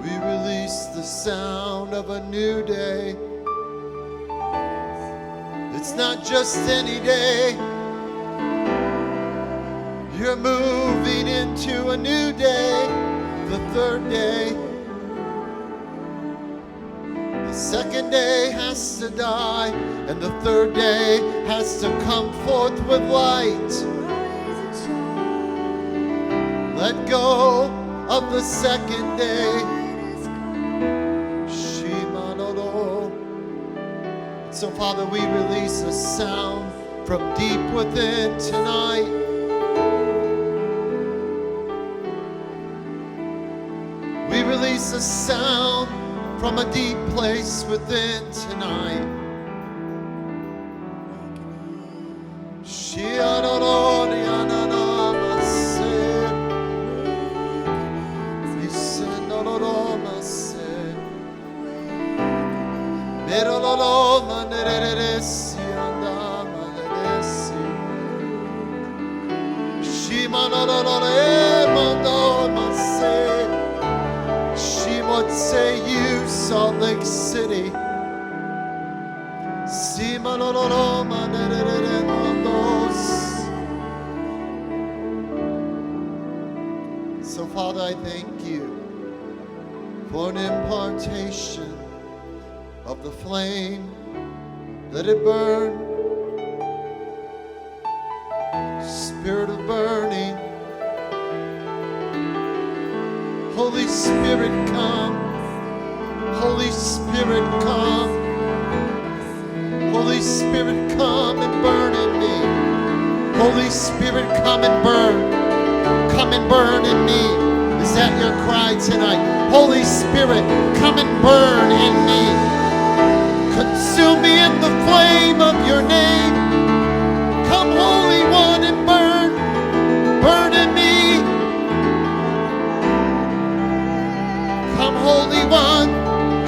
We release the sound of a new day. It's not just any day. You're moving into a new day, the third day. The second day has to die, and the third day has to come forth with light. Let go of the second day. So, Father, we release a sound from deep within tonight. We release a sound from a deep place within tonight. Say you, Salt Lake City. So, Father, I thank you for an impartation of the flame. Let it burn. Spirit of burning. Holy Spirit, come. Holy Spirit, come. Holy Spirit, come and burn in me. Holy Spirit, come and burn. Come and burn in me. Is that your cry tonight? Holy Spirit, come and burn in me. Consume me in the flame of your name. Come, Holy One, and burn. Burn in me. Come, Holy One.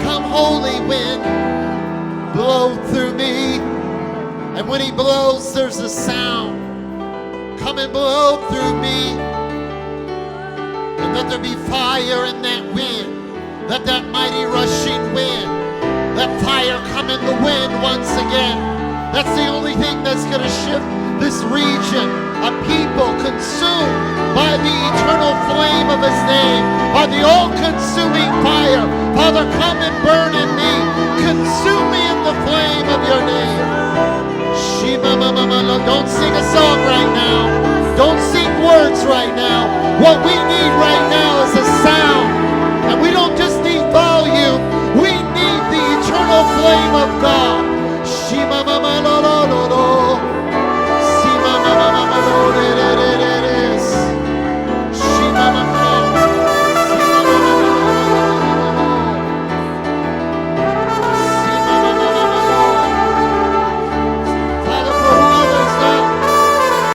Come, Holy Wind. Blow through me. And when he blows, there's a sound. Come and blow through me. And let there be fire in that wind. Let that mighty rushing wind. Let fire come in the wind once again. That's the only thing that's going to shift this region. A people consumed by the eternal flame of his name. By the all-consuming fire. Father, come and burn in me. Consume me in the flame of your name. Don't sing a song right now. Don't sing words right now. What we need right now is a sound. And we don't just need volume. We need the eternal flame of God.